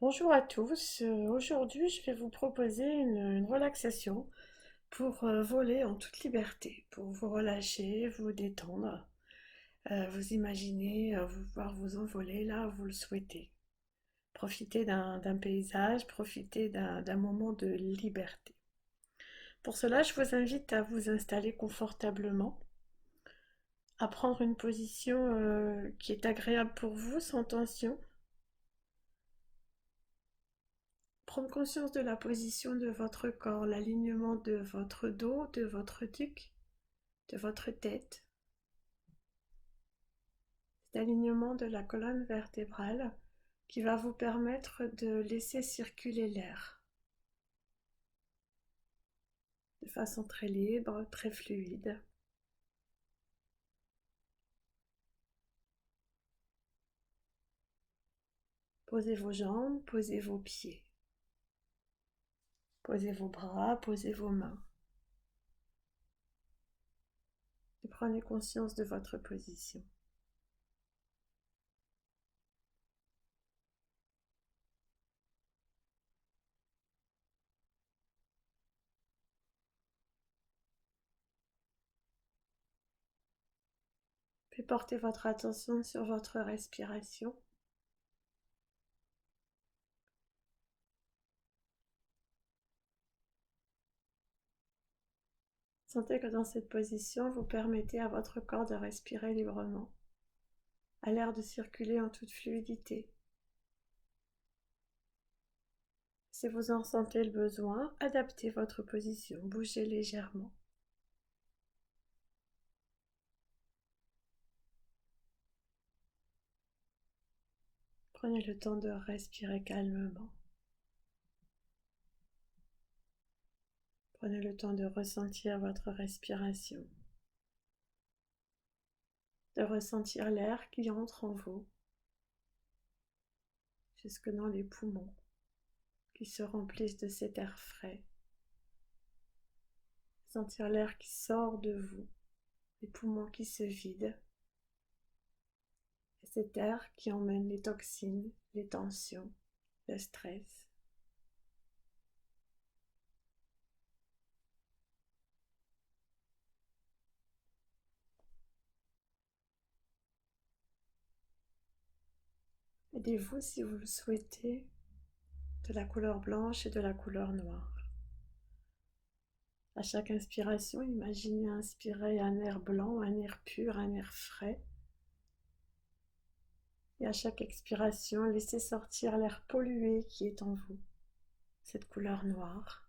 Bonjour à tous. Aujourd'hui, je vais vous proposer une relaxation pour voler en toute liberté, pour vous relâcher, vous détendre, vous imaginer, vous voir vous envoler là où vous le souhaitez. Profitez d'un paysage, profitez d'un moment de liberté. Pour cela, je vous invite à vous installer confortablement, à prendre une position qui est agréable pour vous, sans tension. Prendre conscience de la position de votre corps, l'alignement de votre dos, de votre nuque, de votre tête, cet alignement de la colonne vertébrale qui va vous permettre de laisser circuler l'air de façon très libre, très fluide. Posez vos jambes, posez vos pieds, posez vos bras, posez vos mains. Et prenez conscience de votre position. Puis portez votre attention sur votre respiration. Sentez que dans cette position, vous permettez à votre corps de respirer librement, à l'air de circuler en toute fluidité. Si vous en sentez le besoin, adaptez votre position, bougez légèrement. Prenez le temps de respirer calmement. Prenez le temps de ressentir votre respiration, de ressentir l'air qui entre en vous, jusque dans les poumons, qui se remplissent de cet air frais. Sentir l'air qui sort de vous, les poumons qui se vident, et cet air qui emmène les toxines, les tensions, le stress. Aidez-vous, si vous le souhaitez, de la couleur blanche et de la couleur noire. À chaque inspiration, imaginez inspirer un air blanc, un air pur, un air frais. Et à chaque expiration, laissez sortir l'air pollué qui est en vous, cette couleur noire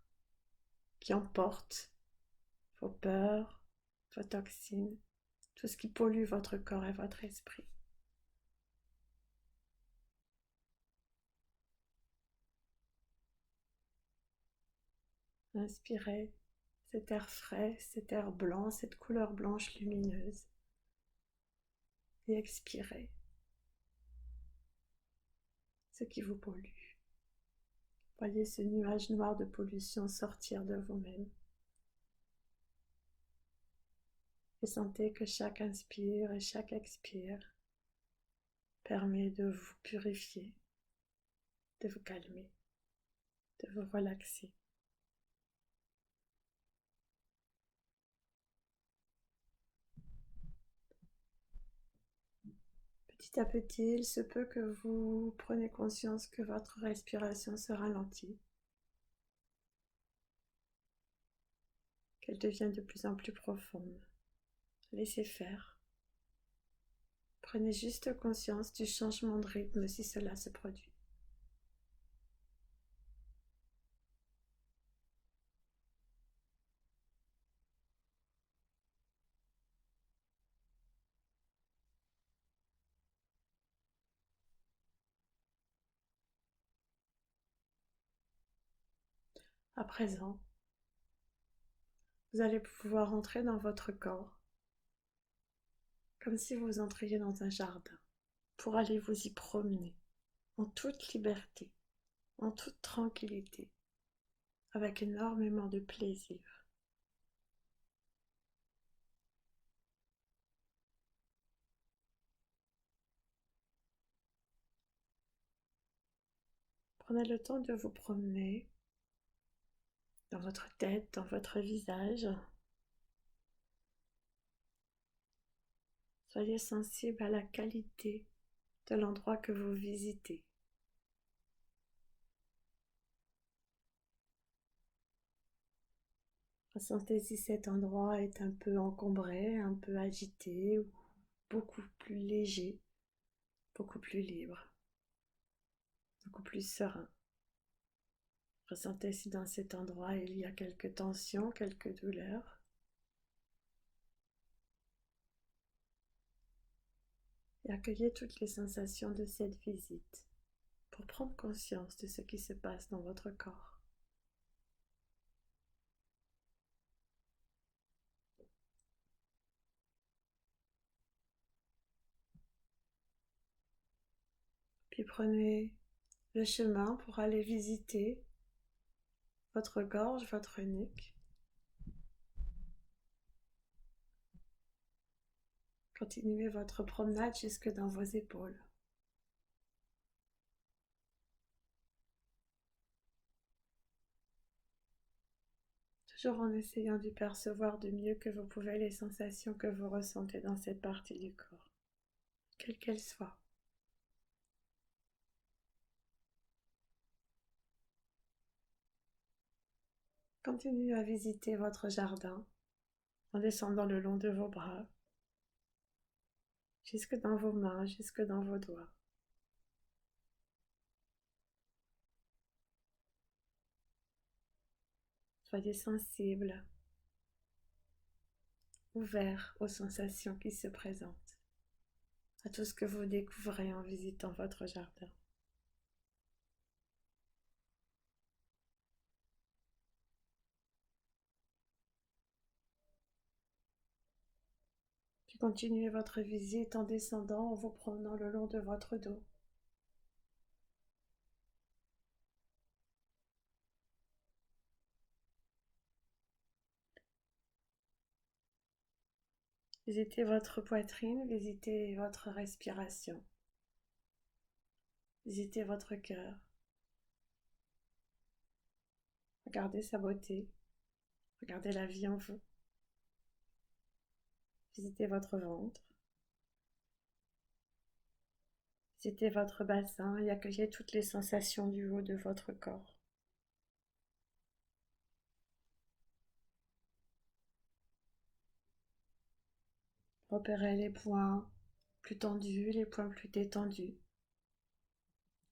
qui emporte vos peurs, vos toxines, tout ce qui pollue votre corps et votre esprit. Inspirez cet air frais, cet air blanc, cette couleur blanche lumineuse. Et expirez ce qui vous pollue. Voyez ce nuage noir de pollution sortir de vous-même. Et sentez que chaque inspire et chaque expire permet de vous purifier, de vous calmer, de vous relaxer. Petit à petit, il se peut que vous preniez conscience que votre respiration se ralentit, qu'elle devient de plus en plus profonde. Laissez faire. Prenez juste conscience du changement de rythme si cela se produit. À présent, vous allez pouvoir entrer dans votre corps comme si vous entriez dans un jardin pour aller vous y promener en toute liberté, en toute tranquillité, avec énormément de plaisir. Prenez le temps de vous promener dans votre tête, dans votre visage. Soyez sensible à la qualité de l'endroit que vous visitez. Ressentez si cet endroit est un peu encombré, un peu agité, ou beaucoup plus léger, beaucoup plus libre, beaucoup plus serein. Ressentez si dans cet endroit il y a quelques tensions, quelques douleurs. Et accueillez toutes les sensations de cette visite pour prendre conscience de ce qui se passe dans votre corps. Puis prenez le chemin pour aller visiter votre gorge, votre nuque. Continuez votre promenade jusque dans vos épaules. Toujours en essayant de percevoir du mieux que vous pouvez les sensations que vous ressentez dans cette partie du corps, quelle qu'elle soit. Continuez à visiter votre jardin en descendant le long de vos bras, jusque dans vos mains, jusque dans vos doigts. Soyez sensible, ouvert aux sensations qui se présentent, à tout ce que vous découvrez en visitant votre jardin. Puis continuez votre visite en descendant, en vous promenant le long de votre dos. Visitez votre poitrine, visitez votre respiration, visitez votre cœur. Regardez sa beauté, regardez la vie en vous. Visitez votre ventre, visitez votre bassin et accueillez toutes les sensations du haut de votre corps. Repérez les points plus tendus, les points plus détendus,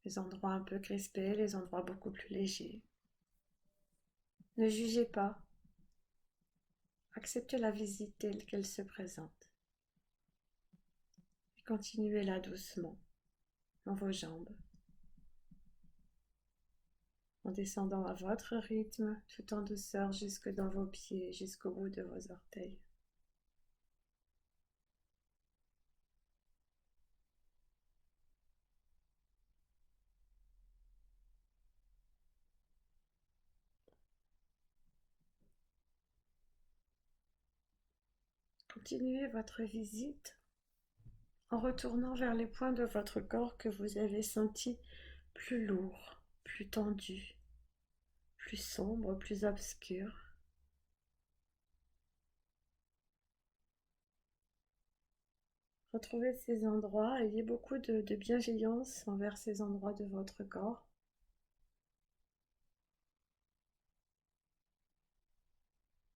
les endroits un peu crispés, les endroits beaucoup plus légers. Ne jugez pas, acceptez la visite telle qu'elle se présente. Et continuez-la doucement dans vos jambes, en descendant à votre rythme, tout en douceur jusque dans vos pieds, jusqu'au bout de vos orteils. Continuez votre visite en retournant vers les points de votre corps que vous avez sentis plus lourds, plus tendus, plus sombres, plus obscurs. Retrouvez ces endroits, ayez beaucoup de bienveillance envers ces endroits de votre corps.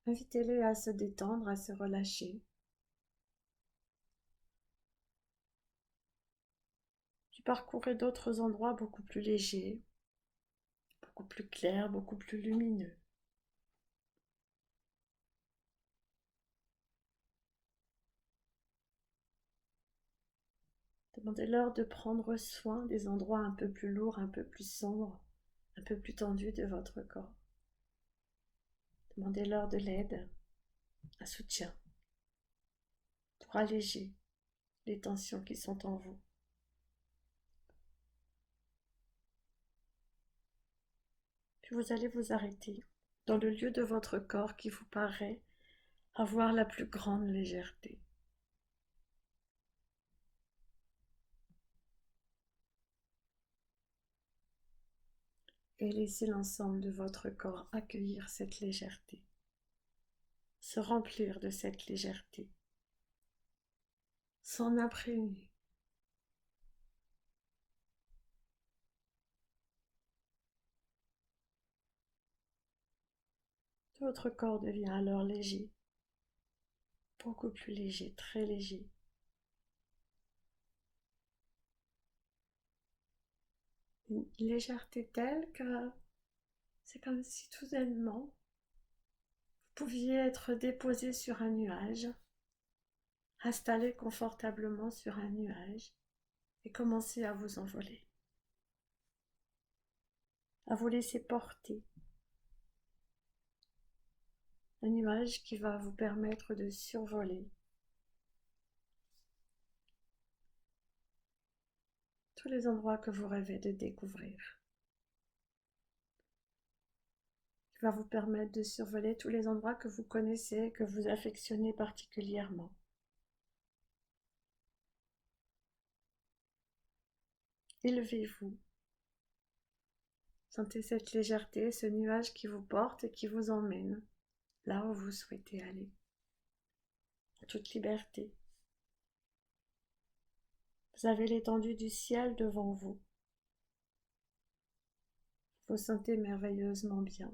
Invitez-les à se détendre, à se relâcher. Puis parcourez d'autres endroits beaucoup plus légers, beaucoup plus clairs, beaucoup plus lumineux. Demandez-leur de prendre soin des endroits un peu plus lourds, un peu plus sombres, un peu plus tendus de votre corps. Demandez-leur de l'aide, un soutien, pour alléger les tensions qui sont en vous. Puis vous allez vous arrêter dans le lieu de votre corps qui vous paraît avoir la plus grande légèreté. et laissez l'ensemble de votre corps accueillir cette légèreté, se remplir de cette légèreté, s'en imprégner. Votre corps devient alors léger, beaucoup plus léger, très léger. Une légèreté telle que c'est comme si tout soudainement vous pouviez être déposé sur un nuage, installé confortablement sur un nuage et commencer à vous envoler, à vous laisser porter. Un nuage qui va vous permettre de survoler tous les endroits que vous rêvez de découvrir, qui va vous permettre de survoler tous les endroits que vous connaissez, que vous affectionnez particulièrement. Élevez-vous. Sentez cette légèreté, ce nuage qui vous porte et qui vous emmène là où vous souhaitez aller. En toute liberté. Vous avez l'étendue du ciel devant vous. Vous vous sentez merveilleusement bien.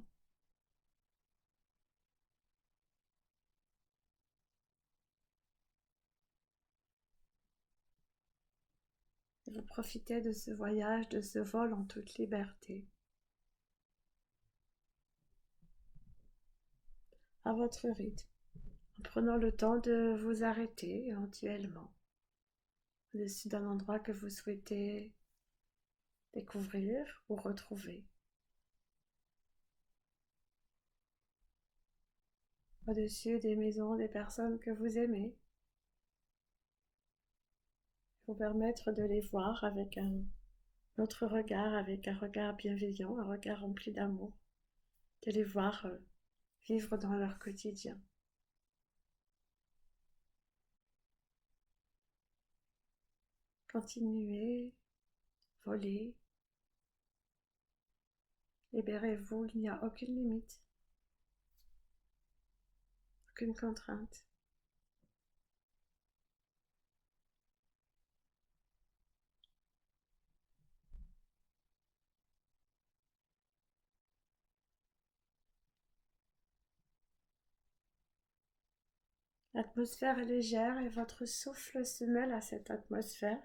Et vous profitez de ce voyage, de ce vol en toute liberté. À votre rythme. En prenant le temps de vous arrêter éventuellement au-dessus d'un endroit que vous souhaitez découvrir ou retrouver. Au-dessus des maisons, des personnes que vous aimez. Vous permettre de les voir avec un autre regard, avec un regard bienveillant, un regard rempli d'amour. De les voir vivre dans leur quotidien. Continuez, volez, libérez-vous, il n'y a aucune limite, aucune contrainte. L'atmosphère est légère et votre souffle se mêle à cette atmosphère.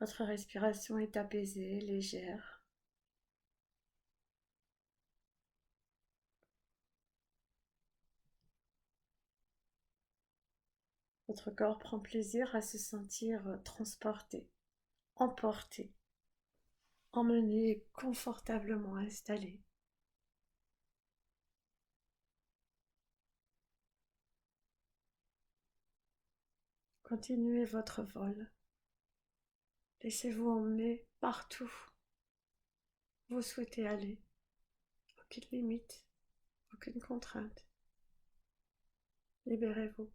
Votre respiration est apaisée, légère. Votre corps prend plaisir à se sentir transporté, emporté, emmené confortablement installé. Continuez votre vol. Laissez-vous emmener partout où vous souhaitez aller. Aucune limite, aucune contrainte. Libérez-vous.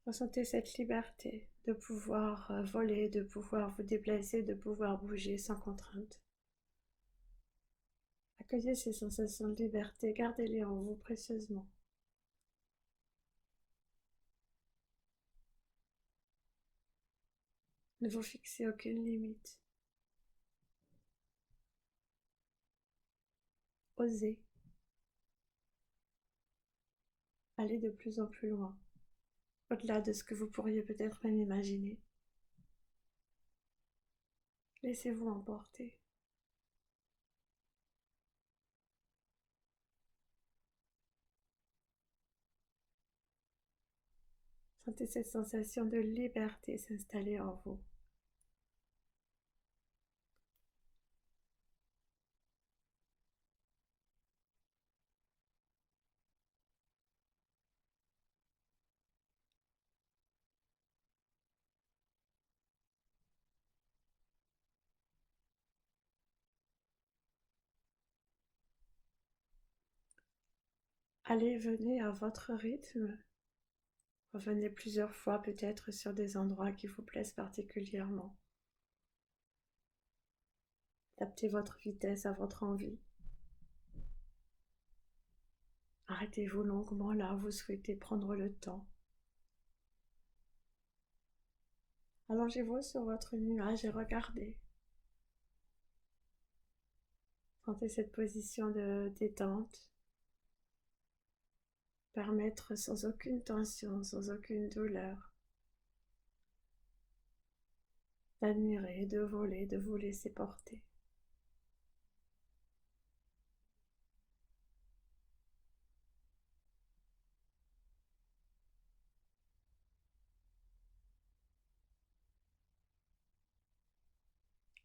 Ressentez cette liberté de pouvoir voler, de pouvoir vous déplacer, de pouvoir bouger sans contrainte. Accueillez ces sensations de liberté, gardez-les en vous précieusement. Ne vous fixez aucune limite. Osez aller de plus en plus loin, au-delà de ce que vous pourriez peut-être même imaginer. Laissez-vous emporter. Sentez cette sensation de liberté s'installer en vous. Allez, venez à votre rythme. Revenez plusieurs fois peut-être sur des endroits qui vous plaisent particulièrement. Adaptez votre vitesse à votre envie. Arrêtez-vous longuement là où vous souhaitez prendre le temps. Allongez-vous sur votre nuage et regardez. Sentez cette position de détente. Permettre sans aucune tension, sans aucune douleur, d'admirer, de voler, de vous laisser porter.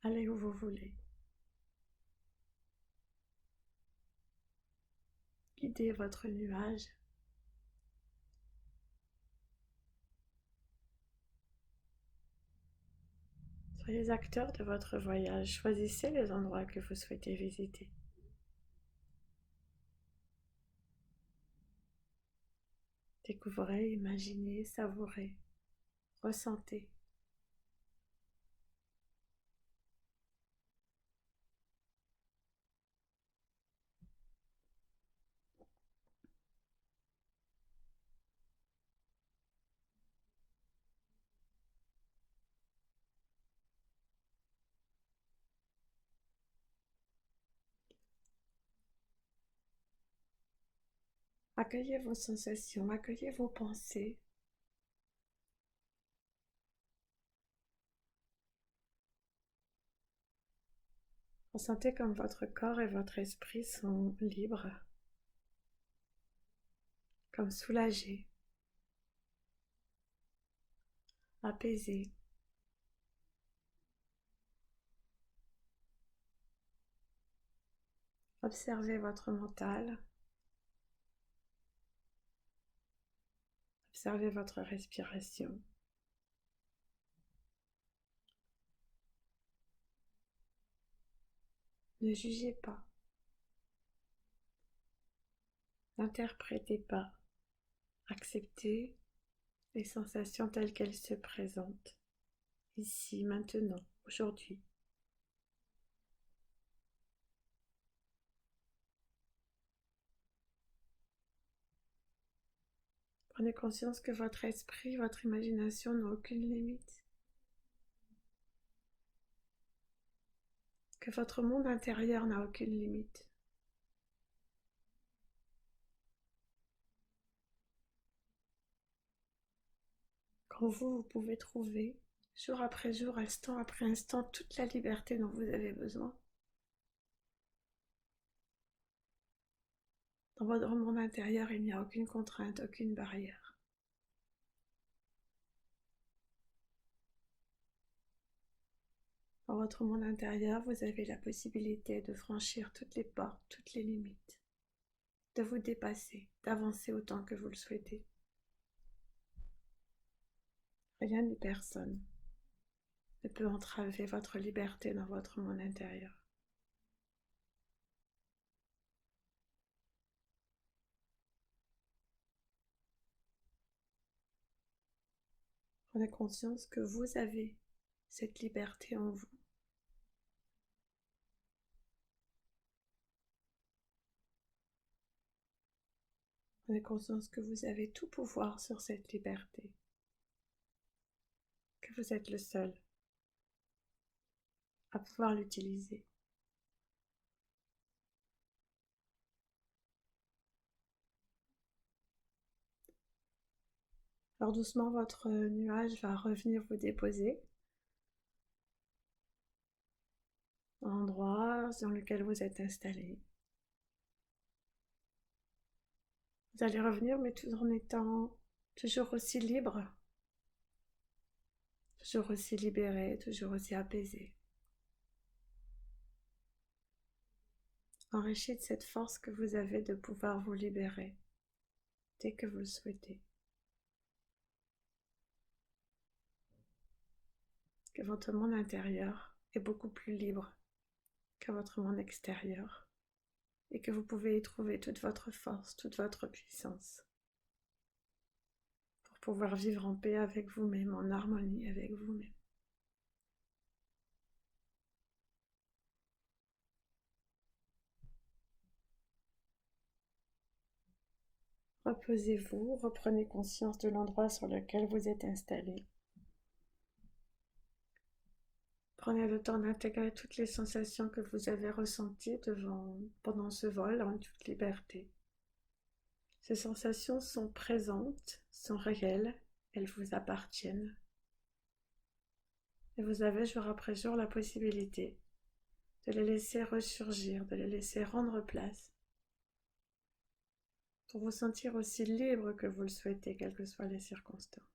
Allez où vous voulez. Guidez votre nuage. Soyez acteur de votre voyage. Choisissez les endroits que vous souhaitez visiter. Découvrez, imaginez, savourez, ressentez. Accueillez vos sensations, accueillez vos pensées. Ressentez comme votre corps et votre esprit sont libres, comme soulagés, apaisés. Observez votre mental, observez votre respiration. Ne jugez pas, n'interprétez pas, acceptez les sensations telles qu'elles se présentent, ici, maintenant, aujourd'hui. Prenez conscience que votre esprit, votre imagination n'ont aucune limite, que votre monde intérieur n'a aucune limite. Quand vous pouvez trouver, jour après jour, instant après instant, toute la liberté dont vous avez besoin. Dans votre monde intérieur, il n'y a aucune contrainte, aucune barrière. Dans votre monde intérieur, vous avez la possibilité de franchir toutes les portes, toutes les limites, de vous dépasser, d'avancer autant que vous le souhaitez. Rien ni personne ne peut entraver votre liberté dans votre monde intérieur. Prenez conscience que vous avez cette liberté en vous. Prenez conscience que vous avez tout pouvoir sur cette liberté, que vous êtes le seul à pouvoir l'utiliser. Alors doucement, votre nuage va revenir vous déposer dans l'endroit dans lequel vous êtes installé. Vous allez revenir, mais tout en étant toujours aussi libre, toujours aussi libéré, toujours aussi apaisé. Enrichi de cette force que vous avez de pouvoir vous libérer dès que vous le souhaitez. Que votre monde intérieur est beaucoup plus libre que votre monde extérieur et que vous pouvez y trouver toute votre force, toute votre puissance pour pouvoir vivre en paix avec vous-même, en harmonie avec vous-même. Reposez-vous, reprenez conscience de l'endroit sur lequel vous êtes installé. Prenez le temps d'intégrer toutes les sensations que vous avez ressenties pendant ce vol en toute liberté. Ces sensations sont présentes, sont réelles, elles vous appartiennent. Et vous avez jour après jour la possibilité de les laisser ressurgir, de les laisser rendre place, pour vous sentir aussi libre que vous le souhaitez, quelles que soient les circonstances.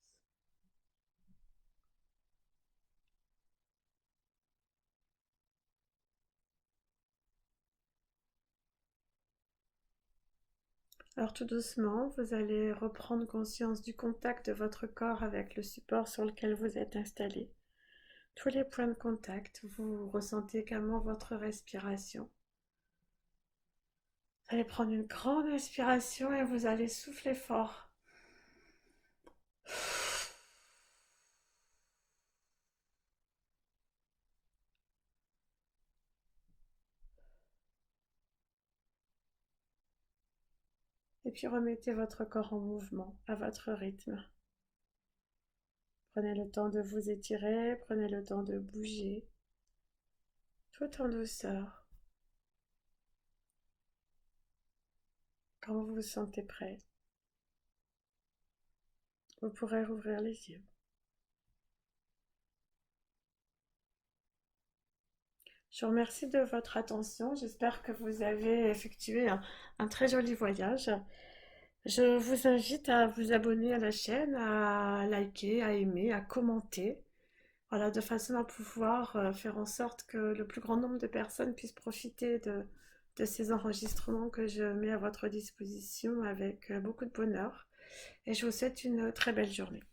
Alors tout doucement, vous allez reprendre conscience du contact de votre corps avec le support sur lequel vous êtes installé. Tous les points de contact, vous ressentez également votre respiration. Vous allez prendre une grande inspiration et vous allez souffler fort. Et puis remettez votre corps en mouvement, à votre rythme. Prenez le temps de vous étirer, prenez le temps de bouger, tout en douceur. Quand vous vous sentez prêt, vous pourrez rouvrir les yeux. Je vous remercie de votre attention. J'espère que vous avez effectué un très joli voyage. Je vous invite à vous abonner à la chaîne, à liker, à aimer, à commenter. Voilà, de façon à pouvoir faire en sorte que le plus grand nombre de personnes puissent profiter de ces enregistrements que je mets à votre disposition avec beaucoup de bonheur. Et je vous souhaite une très belle journée.